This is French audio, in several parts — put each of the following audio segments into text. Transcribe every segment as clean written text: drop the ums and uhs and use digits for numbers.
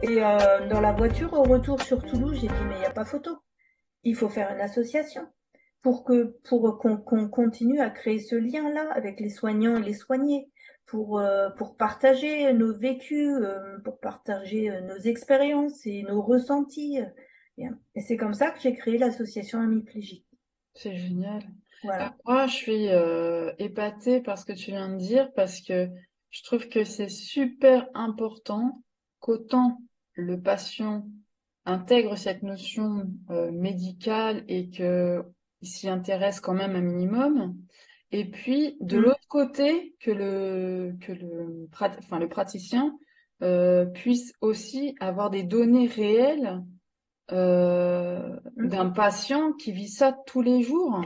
Et dans la voiture, au retour sur Toulouse, j'ai dit, mais il n'y a pas photo. Il faut faire une association pour qu'on continue à créer ce lien-là avec les soignants et les soignés, pour partager nos vécus, pour partager nos expériences et nos ressentis. Et c'est comme ça que j'ai créé l'association Hémiplégique. C'est génial. Voilà. Moi, je suis épatée par ce que tu viens de dire parce que je trouve que c'est super important qu'autant le patient intègre cette notion médicale et qu'il s'y intéresse quand même un minimum. Et puis, de Mm, l'autre côté, enfin, le praticien puisse aussi avoir des données réelles mm. d'un patient qui vit ça tous les jours.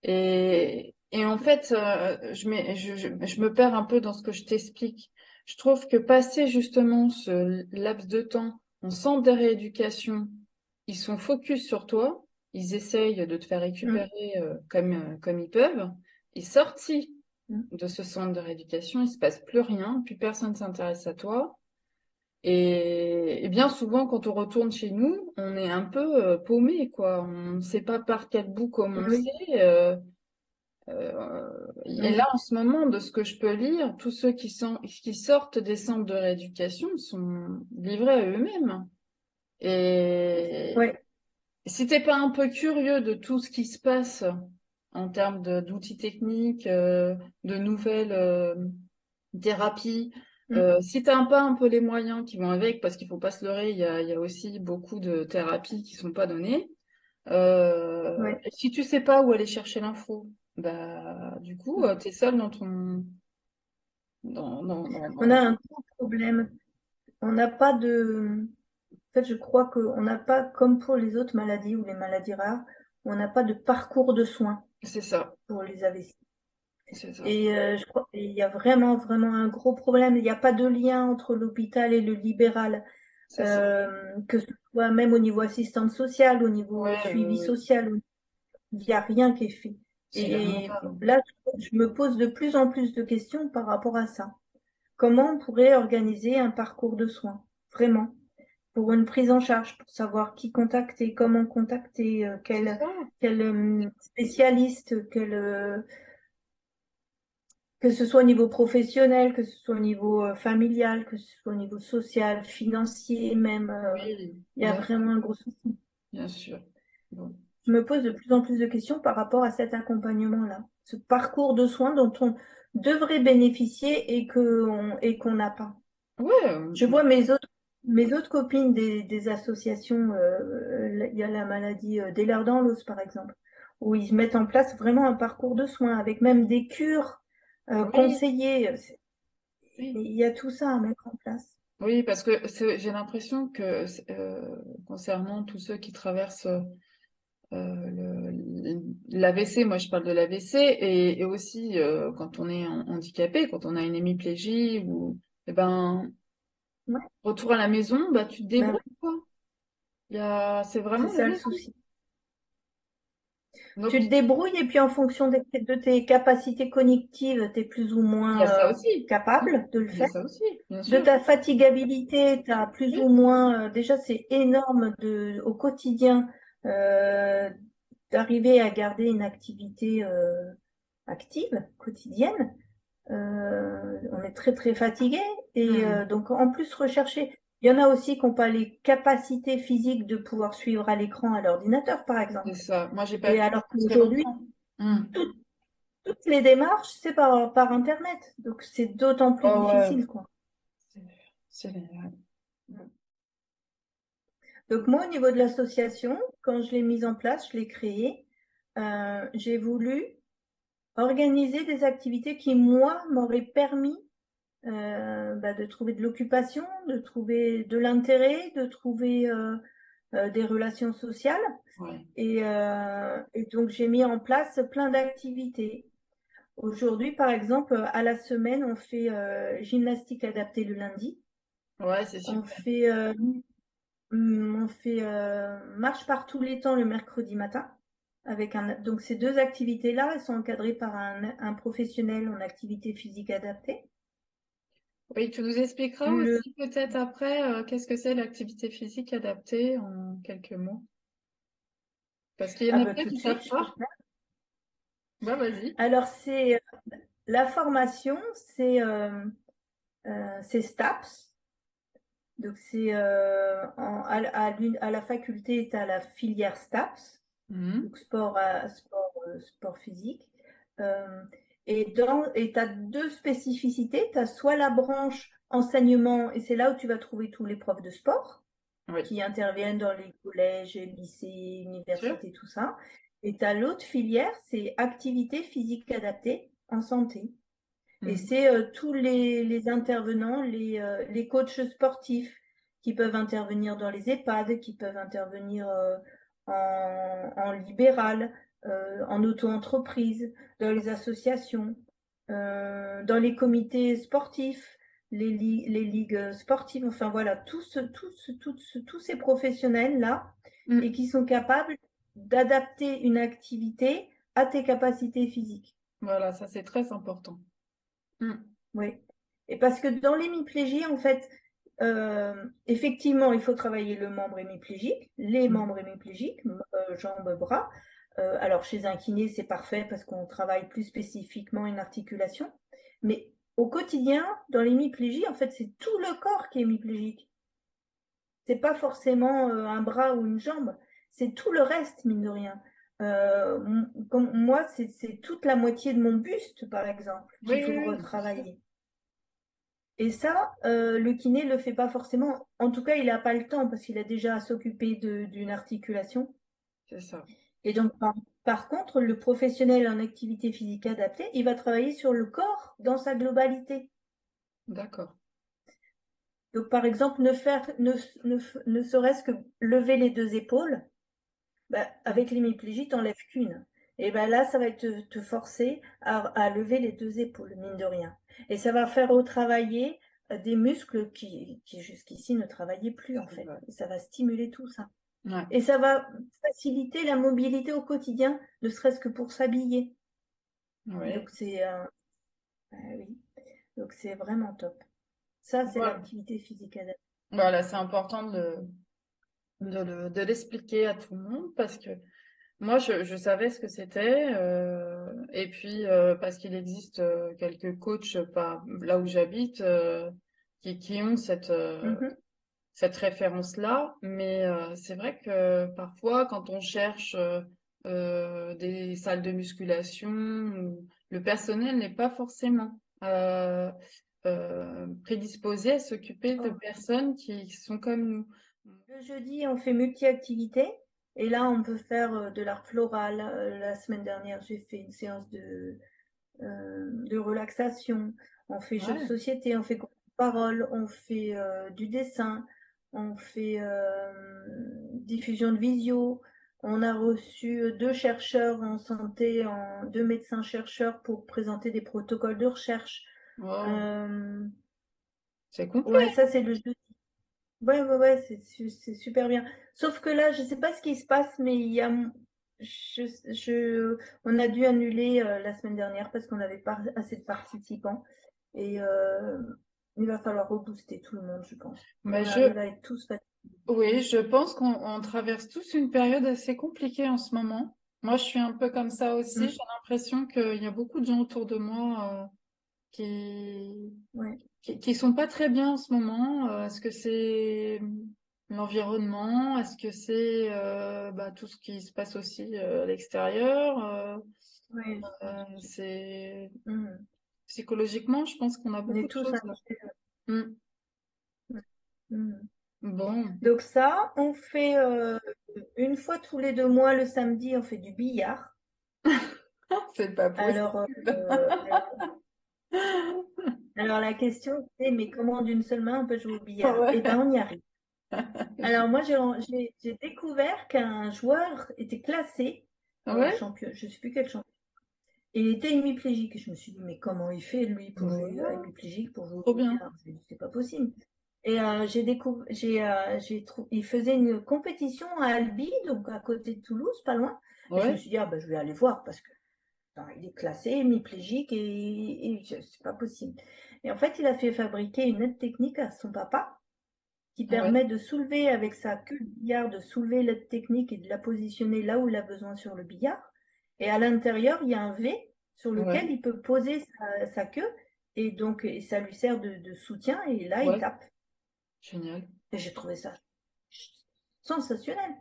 Et en fait, je me perds un peu dans ce que je t'explique. Je trouve que passer justement ce laps de temps en centre de rééducation, ils sont focus sur toi, ils essayent de te faire Mm, récupérer comme ils peuvent, et sortis mm. de ce centre de rééducation, il se passe plus rien, plus personne s'intéresse à toi. Et bien souvent, quand on retourne chez nous, on est un peu paumé, quoi. On ne sait pas par quel bout commencer. Oui, Et là, oui, en ce moment, de ce que je peux lire, tous ceux qui sortent des centres de rééducation sont livrés à eux-mêmes. Et ouais. si t'es pas un peu curieux de tout ce qui se passe en termes d'outils techniques, de nouvelles thérapies, Mm, si t'as pas un peu les moyens qui vont avec, parce qu'il faut pas se leurrer, il y a aussi beaucoup de thérapies qui sont pas données. ouais. Et si tu sais pas où aller chercher l'info, bah du coup, Mm. t'es seul dans On a dans- un gros problème. On n'a pas de. En fait, je crois qu'on n'a pas, comme pour les autres maladies ou les maladies rares, on n'a pas de parcours de soins C'est ça, pour les AVC. c'est ça, Et je crois qu'il y a vraiment, vraiment un gros problème. Il n'y a pas de lien entre l'hôpital et le libéral, c'est ça. que ce soit même au niveau assistante sociale, au niveau Ouais, suivi ouais, social, il n'y a rien qui est fait. c'est Et lamentable. là, je me pose de plus en plus de questions par rapport à ça. Comment on pourrait organiser un parcours de soins, vraiment, pour une prise en charge, pour savoir qui contacter, comment contacter, C'est quel, ça. quel spécialiste, que ce soit au niveau professionnel, que ce soit au niveau familial, que ce soit au niveau social, financier même. Oui, Il y a bien sûr, vraiment un gros souci. bien sûr. Bon. Je me pose de plus en plus de questions par rapport à cet accompagnement-là, ce parcours de soins dont on devrait bénéficier et qu'on n'a pas. Ouais, Je vois mes autres copines des associations, il y a la maladie d'Ehlers-Danlos par exemple, où ils mettent en place vraiment un parcours de soins avec même des cures oui, conseillées. oui. Il y a tout ça à mettre en place. Oui, parce que j'ai l'impression que concernant tous ceux qui traversent l'AVC, moi je parle de l'AVC, et aussi quand on est handicapé, quand on a une hémiplégie, ou eh ben Ouais, retour à la maison, bah tu te ben débrouilles, oui, quoi. C'est c'est vraiment la ça le maison. souci. Tu Donc te débrouilles et puis en fonction de tes capacités cognitives, tu es plus ou il y a moins ça aussi. capable de le Il y a faire. ça aussi, bien De sûr. ta fatigabilité, tu as plus Oui, ou moins, déjà c'est énorme au quotidien euh, d'arriver à garder une activité active, quotidienne. On est très très fatigué et hmm, donc en plus rechercher. Il y en a aussi qui n'ont pas les capacités physiques de pouvoir suivre à l'écran à l'ordinateur, par c'est exemple. ça. Moi j'ai pas Et pu alors très qu'aujourd'hui, longtemps. Hmm. tout- toutes les démarches, c'est par Internet. Donc c'est d'autant plus Oh ouais, difficile, quoi. c'est c'est génial. Donc moi, au niveau de l'association, quand je l'ai mise en place, je l'ai créée, j'ai voulu organiser des activités qui, moi, m'auraient permis de trouver de l'occupation, de trouver de l'intérêt, de trouver des relations sociales. Ouais. Et donc, j'ai mis en place plein d'activités. Aujourd'hui, par exemple, à la semaine, on fait gymnastique adaptée le lundi. Ouais, c'est On super. fait, marche par tous les temps le mercredi matin. Donc ces deux activités-là, elles sont encadrées par un professionnel en activité physique adaptée. Oui, tu nous expliqueras Le, aussi peut-être après qu'est-ce que c'est l'activité physique adaptée en quelques mots. Parce qu'il y en ah a bah, plein tout de qui suite, savent je peux pas. Bah vas-y. Alors, c'est la formation, c'est STAPS. Donc, c'est à la faculté, tu as la filière STAPS, Mhm. donc sport physique. Euh, et tu as deux spécificités. Tu as soit la branche enseignement, et c'est là où tu vas trouver tous les profs de sport Oui, qui interviennent dans les collèges, lycées, sûr. universités, tout ça. Et tu as l'autre filière, c'est activité physique adaptée en santé. Et Mhm. c'est tous les intervenants, les coachs sportifs qui peuvent intervenir dans les EHPAD, qui peuvent intervenir en libéral, en auto-entreprise, dans les associations, dans les comités sportifs, les ligues sportives, enfin voilà, tous ces professionnels-là, et Mhm. qui sont capables d'adapter une activité à tes capacités physiques. Voilà, ça c'est très important. Mhm. Oui. Et parce que dans l'hémiplégie, en fait, effectivement, il faut travailler le membre hémiplégique, les Mhm. membres hémiplégiques, jambes, bras. Alors, chez un kiné, c'est parfait parce qu'on travaille plus spécifiquement une articulation. Mais au quotidien, dans l'hémiplégie, en fait, c'est tout le corps qui est hémiplégique. C'est pas forcément un bras ou une jambe, c'est tout le reste, mine de rien. Comme moi, c'est toute la moitié de mon buste, par exemple, qu'il Oui, faut oui, oui, c'est sûr. retravailler. Et ça, le kiné le fait pas forcément. En tout cas, il n'a pas le temps parce qu'il a déjà à s'occuper d'une articulation. C'est ça. Et donc, par contre, le professionnel en activité physique adaptée, il va travailler sur le corps dans sa globalité. D'accord. Donc, par exemple, ne serait-ce que lever les deux épaules, bah, Mhm. avec l'hémiplégie, t'enlèves qu'une. Et ben là, ça va te forcer à lever les deux épaules, mine de rien. Et ça va faire retravailler des muscles qui jusqu'ici ne travaillaient plus, en C'est fait. vrai. Et ça va stimuler tout ça. Ouais. Et ça va faciliter la mobilité au quotidien, ne serait-ce que pour s'habiller. Ouais. Donc oui, donc c'est vraiment top. Ça, c'est Voilà. l'activité physique adaptée. Voilà, c'est important de l'expliquer à tout le monde parce que moi, je savais ce que c'était. Et puis, parce qu'il existe quelques coachs là où j'habite qui ont Mhm. cette référence-là. Mais c'est vrai que parfois, quand on cherche des salles de musculation, le personnel n'est pas forcément prédisposé à s'occuper de Oh. personnes qui sont comme nous. Le jeudi, on fait multi-activités. Et là, on peut faire de l'art floral. La semaine dernière, j'ai fait une séance de relaxation. On fait jeux de Ouais, société, on fait parole, on fait du dessin, on fait diffusion de visio. On a reçu deux chercheurs en santé, deux médecins chercheurs pour présenter des protocoles de recherche. wow, Euh, c'est complet. ouais, ça c'est le jeudi. Ouais, c'est super bien. Sauf que là, je sais pas ce qui se passe, mais on a dû annuler la semaine dernière parce qu'on n'avait pas assez de participants. Et il va falloir rebooster tout le monde, je pense. Mais On arrive à être tous fatigués. oui, je pense qu'on traverse tous une période assez compliquée en ce moment. Moi, je suis un peu comme ça aussi. J'ai Mm. l'impression qu'il y a beaucoup de gens autour de moi qui, Ouais. qui sont pas très bien en ce moment. Est-ce que c'est l'environnement? Est-ce que c'est tout ce qui se passe aussi à l'extérieur? Ouais, je pense. C'est Mm. psychologiquement, je pense qu'on a On beaucoup est de tous choses un là. petit peu. Mm. Mm. Bon, Donc ça, on fait une fois tous les 2 mois le samedi, on fait du billard. c'est pas Alors, possible. alors la question c'est, mais comment d'une seule main on peut jouer au billard? Eh ben, Ouais. on y arrive. Alors moi, j'ai découvert qu'un joueur était classé Ouais. champion, je sais plus quel champion. Et il était hémiplégique. Et je me suis dit, mais comment il fait lui pour jouer Voilà. hémiplégique pour jouer Trop au bien. billard? Je me dit, c'est pas possible. Et j'ai découvert, il faisait une compétition à Albi, donc à côté de Toulouse, pas loin. Et je me Ouais. suis dit, ah ben je vais aller voir parce que attends, il est classé hémiplégique et c'est pas possible. Et en fait, il a fait fabriquer une aide technique à son papa qui Ouais, permet de soulever avec sa queue de billard, de soulever l'aide technique et de la positionner là où il a besoin sur le billard. Et à l'intérieur, il y a un V sur lequel ouais, il peut poser sa queue et donc et ça lui sert de soutien et là, il ouais, tape. génial. Et j'ai trouvé ça sensationnel.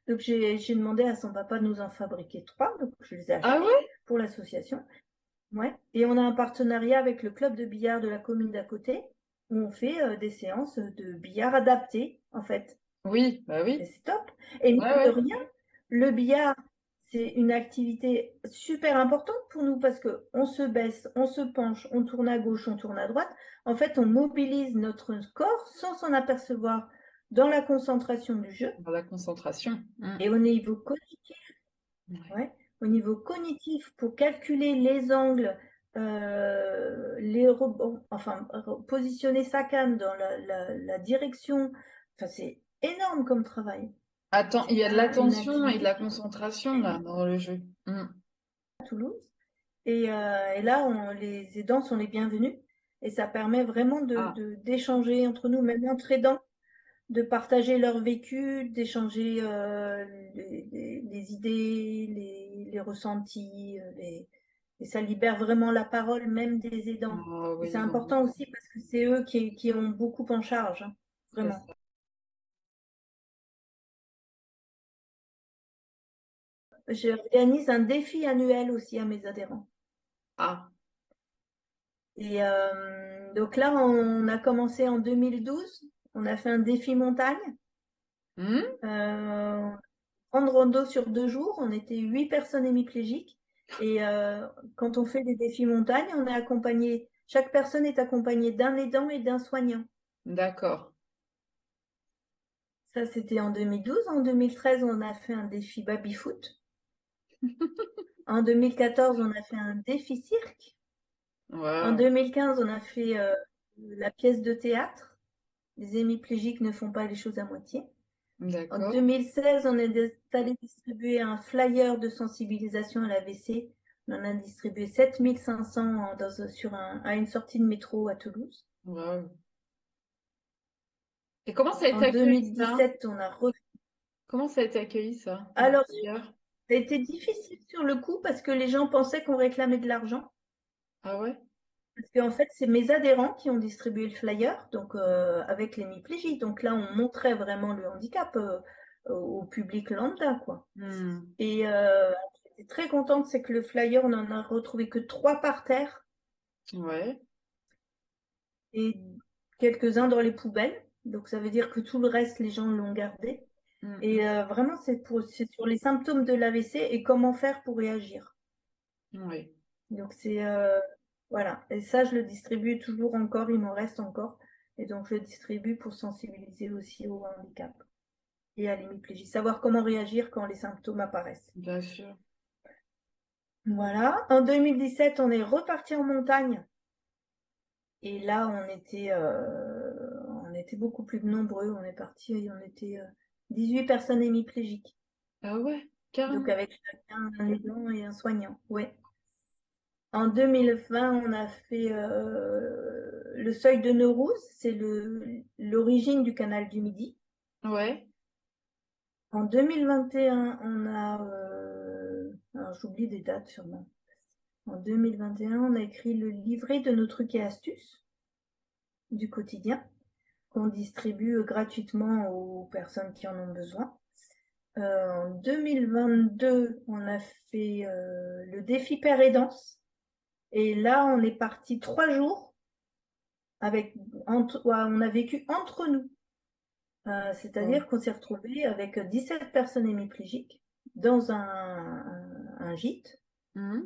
Donc j'ai demandé à son papa de nous en fabriquer 3, donc je les ai Ah achetés ouais? pour l'association. Ouais. Et on a un partenariat avec le club de billard de la commune d'à côté, où on fait des séances de billard adaptées, en fait. Oui, bah Et oui. c'est top. Et Ouais, mine de ouais. rien, le billard, c'est une activité super importante pour nous parce que on se baisse, on se penche, on tourne à gauche, on tourne à droite. En fait, on mobilise notre corps sans s'en apercevoir dans la concentration du jeu Dans la concentration. et au niveau cognitif. Ouais. Ouais. Au niveau cognitif, pour calculer les angles, les enfin, positionner sa canne dans la direction, enfin, c'est énorme comme travail. Attends, il C'est y a de pas une l'attention et de activité la qui concentration là est dans le jeu. à Toulouse. Et là, les aidants sont les bienvenus. Et ça permet vraiment Ah, d'échanger entre nous, même entre aidants, de partager leur vécu, d'échanger les idées, les ressentis, et ça libère vraiment la parole même des aidants. ah Et c'est oui, non, important aussi parce que c'est eux qui ont beaucoup en charge, hein, c'est vraiment. ça. J'organise un défi annuel aussi à mes adhérents. Ah, Et donc là, on a commencé en 2012. On a fait un défi montagne. hmm, Euh, Grande rando sur 2 jours. On était 8 personnes hémiplégiques. Et quand on fait des défis montagne, on est accompagné. Chaque personne est accompagnée d'un aidant et d'un soignant. d'accord. Ça, c'était en 2012. En 2013, on a fait un défi baby-foot. En 2014, on a fait un défi cirque. En Waouh, 2015, on a fait la pièce de théâtre. Les hémiplégiques ne font pas les choses à moitié. En d'accord. 2016, on est allé distribuer un flyer de sensibilisation à l'AVC. On en a distribué 7500 à une sortie de métro à Toulouse. Waouh. Et comment ça a été En accueilli ça? 2017, on a Comment ça a été accueilli ça? Alors, ça D'ailleurs. a été difficile sur le coup parce que les gens pensaient qu'on réclamait de l'argent. Ah ouais? Parce qu'en fait, c'est mes adhérents qui ont distribué le flyer, donc avec l'hémiplégie. Donc là, on montrait vraiment le handicap au public lambda, quoi. Hmm, Et j'étais très contente, c'est que le flyer, on en a retrouvé que 3 par terre ouais. et quelques-uns dans les poubelles. Donc ça veut dire que tout le reste, les gens l'ont gardé. Hmm, Et vraiment, c'est sur les symptômes de l'AVC et comment faire pour réagir. ouais. Donc voilà. Et ça, je le distribue toujours encore, il m'en reste encore. Et donc je le distribue pour sensibiliser aussi au handicap et à l'hémiplégie. Savoir comment réagir quand les symptômes apparaissent. Bien sûr. Voilà. En 2017, on est reparti en montagne. Et là, on était beaucoup plus nombreux. On est parti, on était 18 personnes hémiplégiques. Ah ouais, Donc carrément. avec chacun un aidant et un soignant. Ouais. En 2020, on a fait le seuil de Neurouze. C'est l'origine du canal du Midi. Ouais. En 2021, on a... alors j'oublie des dates sûrement. En 2021, on a écrit le livret de nos trucs et astuces du quotidien, qu'on distribue gratuitement aux personnes qui en ont besoin. En 2022, on a fait le défi Père et Danse. Et là, on est parti 3 jours ouais, on a vécu entre nous. Bon. C'est-à-dire qu'on s'est retrouvés avec 17 personnes hémiplégiques dans un gîte Hmm,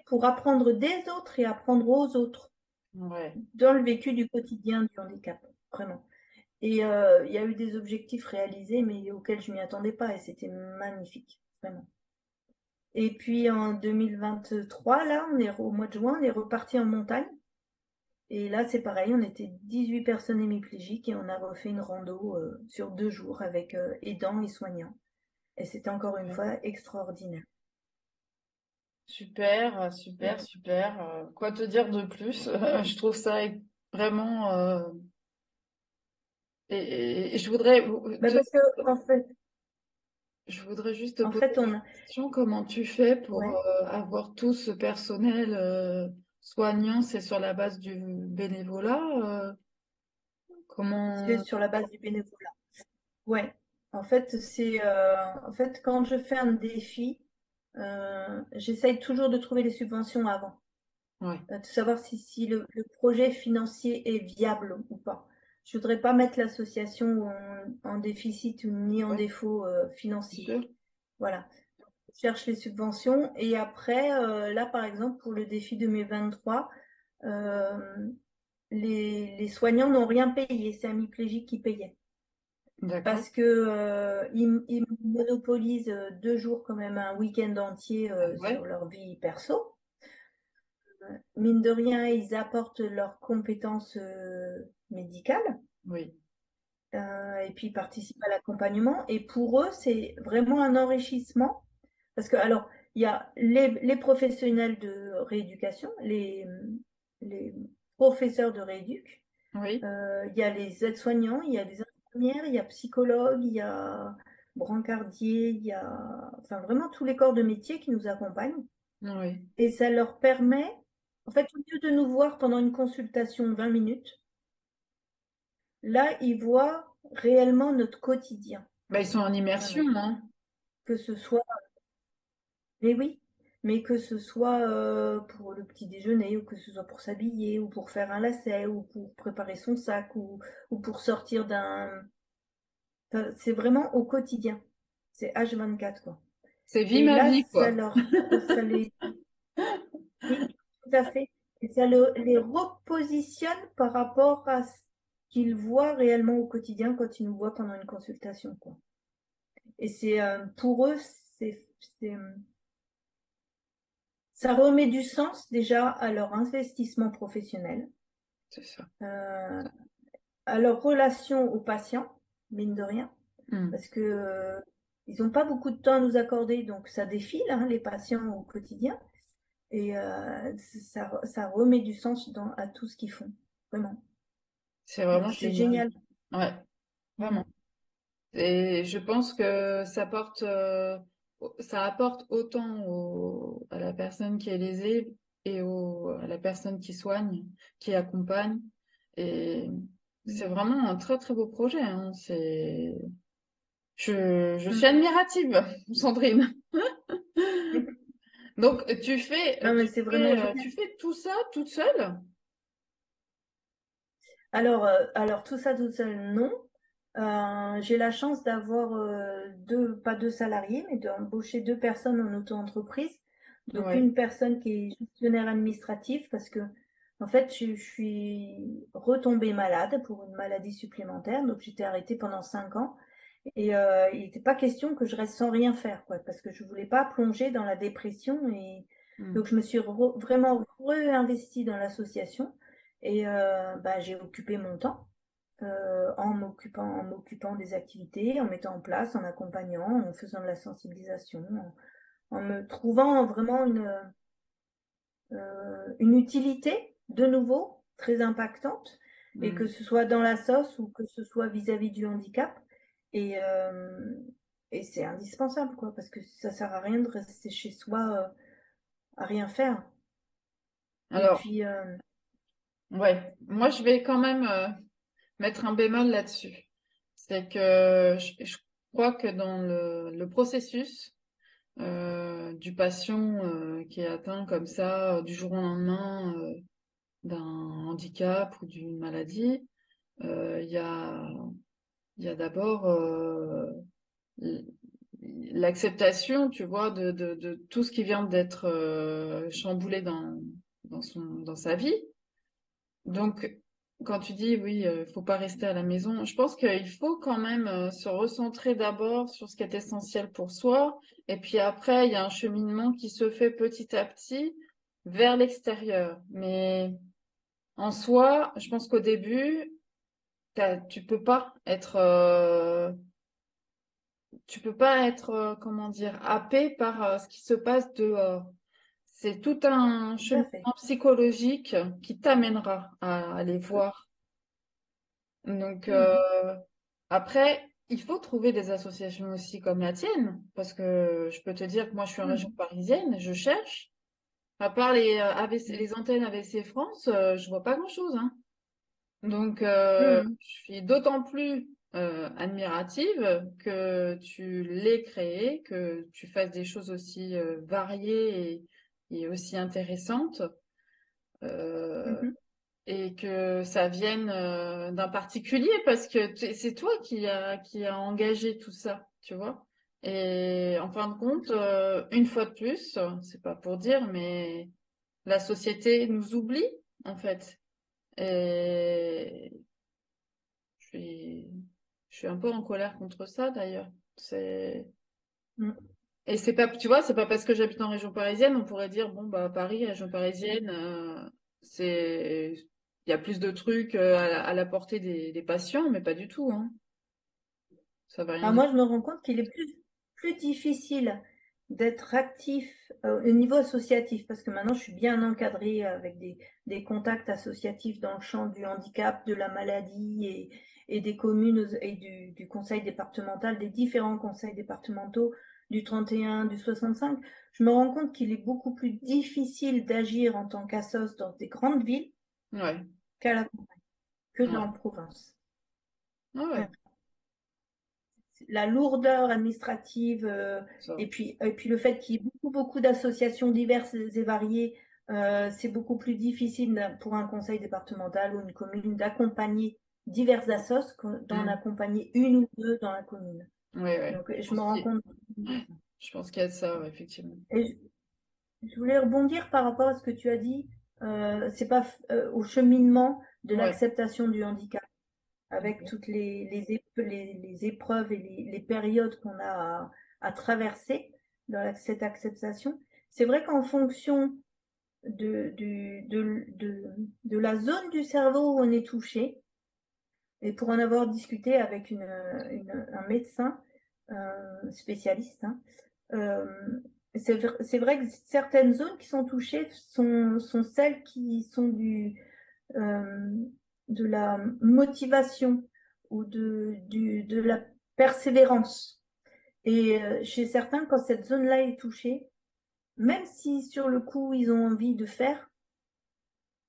pour apprendre des autres et apprendre aux autres ouais. dans le vécu du quotidien du handicap, vraiment. Et il y a eu des objectifs réalisés, mais auxquels je m'y attendais pas, et c'était magnifique, vraiment. Et puis en 2023, là, au mois de juin, on est reparti en montagne. Et là, c'est pareil, on était 18 personnes hémiplégiques et on a refait une rando sur 2 jours avec aidants et soignants. Et c'était encore une fois extraordinaire. Super, super, super. Quoi te dire de plus? Je trouve ça vraiment. Et je voudrais Bah, parce que, je voudrais juste te en poser fait, une question. Comment tu fais pour ouais, avoir tout ce personnel soignant? C'est sur la base du bénévolat? c'est Comment? sur la base du bénévolat. Ouais. En fait, quand je fais un défi, j'essaye toujours de trouver les subventions avant. Ouais, De savoir si le projet financier est viable ou pas. Je voudrais pas mettre l'association en déficit ou ni en ouais, défaut c'est financier. sûr. Voilà. Je cherche les subventions et après, là par exemple, pour le défi 2023, euh, les soignants n'ont rien payé, c'est Amiplégique qui payait. D'accord. Parce que ils monopolisent 2 jours quand même, un week-end entier Ah sur ouais, leur vie perso. Mine de rien, ils apportent leurs compétences médicales oui, et puis ils participent à l'accompagnement. Et pour eux, c'est vraiment un enrichissement parce que, alors, il y a les professionnels de rééducation, les professeurs de rééduc, oui, il y a les aides-soignants, il y a des infirmières, il y a psychologues, il y a brancardiers, il y a enfin vraiment tous les corps de métier qui nous accompagnent. oui. Et ça leur permet, en fait, au lieu de nous voir pendant une consultation 20 minutes, là, ils voient réellement notre quotidien. Bah, ils sont en immersion, Vraiment. hein. Que ce soit, mais oui, mais que ce soit pour le petit déjeuner, ou que ce soit pour s'habiller, ou pour faire un lacet, ou pour préparer son sac, ou pour sortir d'un. Enfin, c'est vraiment au quotidien. C'est H24, quoi. C'est vie Et ma là, vie, quoi. ça les, oui, tout à fait. Et ça les repositionne par rapport à ce qu'ils voient réellement au quotidien quand ils nous voient pendant une consultation, quoi. Et c'est pour eux, c'est, ça remet du sens déjà à leur investissement professionnel, C'est ça. euh, à leur relation aux patients, mine de rien, Hmm. parce que ils n'ont pas beaucoup de temps à nous accorder, donc ça défile, hein, les patients au quotidien, et ça remet du sens à tout ce qu'ils font, vraiment. C'est Donc vraiment c'est génial. génial. Ouais, vraiment. Mm. Et je pense que ça apporte autant à la personne qui est lésée et à la personne qui soigne, qui accompagne. Et c'est Mm. vraiment un très très beau projet, hein. Je suis Mm. admirative, Sandrine. Mm. Donc Non, mais c'est vraiment tu génial. fais tout ça toute seule? Alors tout seul, non. J'ai la chance d'avoir pas deux salariés, mais d'embaucher 2 personnes en auto-entreprise. Donc Ouais. une personne qui est gestionnaire administratif parce que en fait je suis retombée malade pour une maladie supplémentaire, donc j'étais arrêtée pendant 5 ans et il n'était pas question que je reste sans rien faire, quoi, parce que je voulais pas plonger dans la dépression et Hmm. donc je me suis vraiment réinvestie dans l'association et bah, j'ai occupé mon temps en m'occupant des activités, en mettant en place, en accompagnant, en faisant de la sensibilisation, en me trouvant vraiment une utilité de nouveau très impactante, et que Hmm. ce soit dans la sauce ou que ce soit vis-à-vis du handicap. Et, euh, et c'est indispensable, quoi, parce que ça sert à rien de rester chez soi à rien faire. Et Alors, puis, ouais, moi je vais quand même mettre un bémol là-dessus. C'est que je crois que dans le processus du patient qui est atteint comme ça du jour au lendemain d'un handicap ou d'une maladie, il y a, il y a d'abord l- l'acceptation, tu vois, de tout ce qui vient d'être chamboulé dans sa vie. Donc, quand tu dis oui, faut pas rester à la maison, je pense qu'il faut quand même se recentrer d'abord sur ce qui est essentiel pour soi, et puis après, il y a un cheminement qui se fait petit à petit vers l'extérieur. Mais en soi, je pense qu'au début, tu peux pas tu peux pas être, comment dire, happé par ce qui se passe dehors. c'est tout un tout à fait. cheminement psychologique qui t'amènera à aller voir. Donc, Mhm. après, il faut trouver des associations aussi comme la tienne, parce que je peux te dire que moi, je suis en région Mhm. parisienne, je cherche. À part les AVC, Mhm. les antennes AVC France, je vois pas grand-chose, hein. Donc, Mhm. je suis d'autant plus admirative que tu l'aies créé, que tu fasses des choses aussi variées et aussi intéressantes, euh, Mhm. et que ça vienne d'un particulier, parce que c'est toi qui a engagé tout ça, tu vois. Et en fin de compte, une fois de plus, c'est pas pour dire, mais la société nous oublie, en fait. Et je suis, je suis un peu en colère contre ça, d'ailleurs. C'est, Mhm. et c'est pas, tu vois, c'est pas parce que j'habite en région parisienne, on pourrait dire, bon, bah, Paris, région parisienne, c'est, il y a plus de trucs à la portée des patients, mais pas du tout, hein. Ça va rien Alors dire. moi, je me rends compte qu'il est plus difficile d'être actif au niveau associatif, parce que maintenant, je suis bien encadrée avec des contacts associatifs dans le champ du handicap, de la maladie et des communes et du conseil départemental, des différents conseils départementaux, du 31, du 65. Je me rends compte qu'il est beaucoup plus difficile d'agir en tant qu'assoce dans des grandes villes Ouais, qu'à la, que dans ouais, la province. ouais, La lourdeur administrative ça. et puis le fait qu'il y ait beaucoup d'associations diverses et variées, c'est beaucoup plus difficile pour un conseil départemental ou une commune d'accompagner diverses assos que d'en Hmm. accompagner une ou deux dans la commune. Ouais, ouais. Donc je me rends compte. Je pense qu'il y a de ça, ouais, effectivement. Et je voulais rebondir par rapport à ce que tu as dit, c'est pas au cheminement de Ouais. l'acceptation du handicap, avec Ok. toutes les épreuves et les périodes qu'on a à traverser dans cette acceptation. C'est vrai qu'en fonction de la zone du cerveau où on est touché, et pour en avoir discuté avec un médecin spécialiste, hein, euh, c'est vrai que certaines zones qui sont touchées sont celles qui sont euh, de la motivation ou de la persévérance. Et chez certains, quand cette zone-là est touchée, même si sur le coup ils ont envie de faire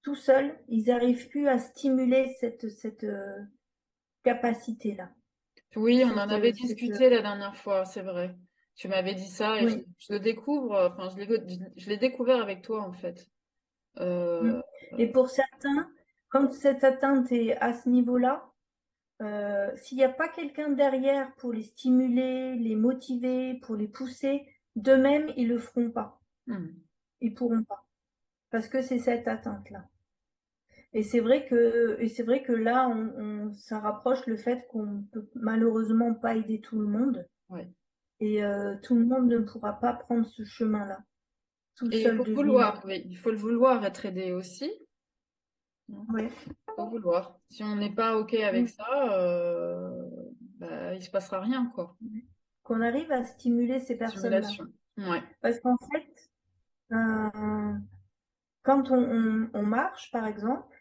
tout seuls, ils n'arrivent plus à stimuler cette capacité-là. Oui, on en Cette, avait cette, discuté la dernière fois, c'est vrai. Tu m'avais dit ça et oui. je le découvre, enfin, je l'ai découvert avec toi, en fait. Mm. Euh, Et pour certains, quand cette atteinte est à ce niveau-là, s'il n'y a pas quelqu'un derrière pour les stimuler, les motiver, pour les pousser, d'eux-mêmes, ils le feront pas. hmm, Ils pourront pas. Parce que c'est cette atteinte-là. Et c'est vrai que là, ça rapproche le fait qu'on peut malheureusement pas aider tout le monde. ouais. Et tout le monde ne pourra pas prendre ce chemin-là, tout Et il seul faut de lui-même. vouloir, oui, il faut le vouloir être aidé aussi. Il Ouais. faut vouloir. Si on n'est pas OK avec Mm. ça, bah, il se passera rien, quoi. Qu'on arrive à stimuler ces personnes-là. Stimulation. Ouais. Parce qu'en fait, euh, quand on marche, par exemple,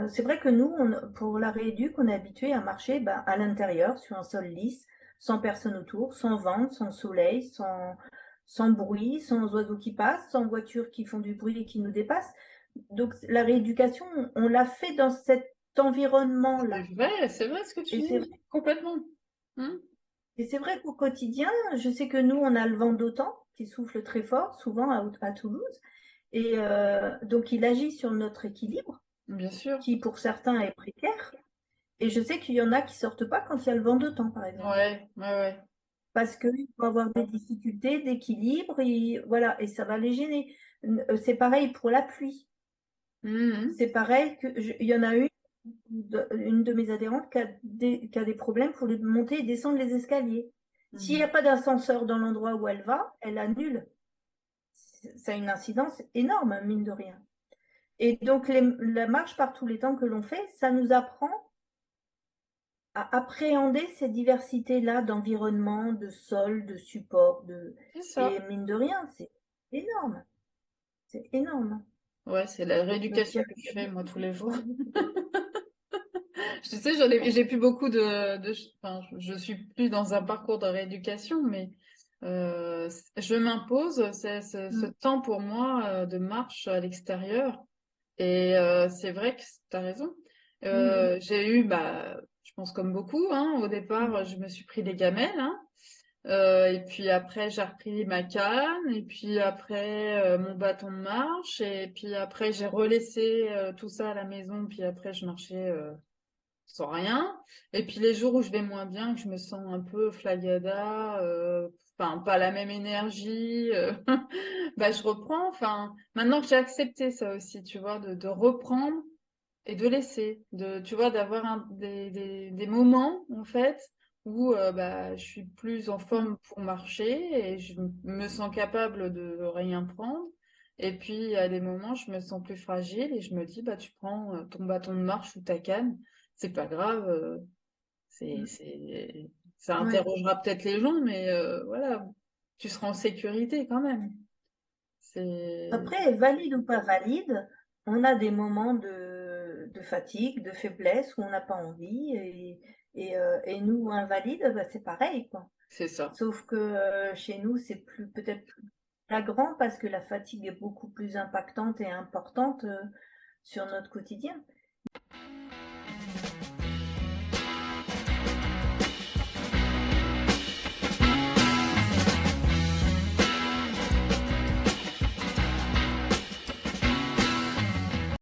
c'est vrai que nous, pour la rééduque, on est habitué à marcher ben, à l'intérieur, sur un sol lisse, sans personne autour, sans vent, sans soleil, sans bruit, sans oiseaux qui passent, sans voitures qui font du bruit et qui nous dépassent. Donc la rééducation, on l'a fait dans cet environnement-là. C'est vrai ce que tu Et c'est dis, complètement. Hmm. et c'est vrai qu'au quotidien, je sais que nous, on a le vent d'autant qui souffle très fort, souvent à Toulouse. Et donc, il agit sur notre équilibre, Bien sûr. qui pour certains est précaire. Et je sais qu'il y en a qui sortent pas quand il y a le vent d'autant, par exemple. Ouais, ouais, ouais. Parce qu'ils vont avoir des difficultés d'équilibre, et voilà, et ça va les gêner. C'est pareil pour la pluie. Mhm. C'est pareil il y en a une de mes adhérentes qui a des problèmes pour monter et descendre les escaliers. S'il n'y a Mhm. pas d'ascenseur dans l'endroit où elle va, elle annule. Ça a une incidence énorme, mine de rien. Et donc, la marche par tous les temps que l'on fait, ça nous apprend à appréhender cette diversité-là d'environnement, de sol, de support, C'est ça. et mine de rien, c'est énorme. C'est énorme. Ouais, c'est la Donc, rééducation que je fais, moi, tous les jours. ouais. Je sais, j'ai plus beaucoup enfin, je suis plus dans un parcours de rééducation, mais je m'impose ce Mm, temps pour moi de marche à l'extérieur. Et c'est vrai que tu as raison. mm, J'ai eu, bah, je pense comme beaucoup, hein, au départ, mm, je me suis pris des gamelles, hein, et puis après, j'ai repris ma canne, et puis après, mon bâton de marche, et puis après, j'ai relaissé tout ça à la maison, puis après, je marchais sans rien. Et puis les jours où je vais moins bien, que je me sens un peu flagada, enfin pas la même énergie, bah je reprends. Enfin, maintenant que j'ai accepté ça aussi, tu vois, de reprendre et de laisser, tu vois, d'avoir des moments en fait où bah je suis plus en mm. forme pour marcher et je me sens capable de rien prendre. Et puis, il y a des moments, je me sens plus fragile et je me dis, bah, tu prends ton bâton de marche ou ta canne, c'est pas grave, c'est, Mm. c'est, ça Ouais. interrogera peut-être les gens, mais voilà, tu seras en sécurité quand même. C'est, Après, valide ou pas valide, on a des moments de fatigue, de faiblesse où on n'a pas envie. Et nous, invalides, bah, c'est pareil, quoi. c'est ça. Sauf que chez nous, c'est peut-être plus flagrant parce que la fatigue est beaucoup plus impactante et importante sur notre quotidien.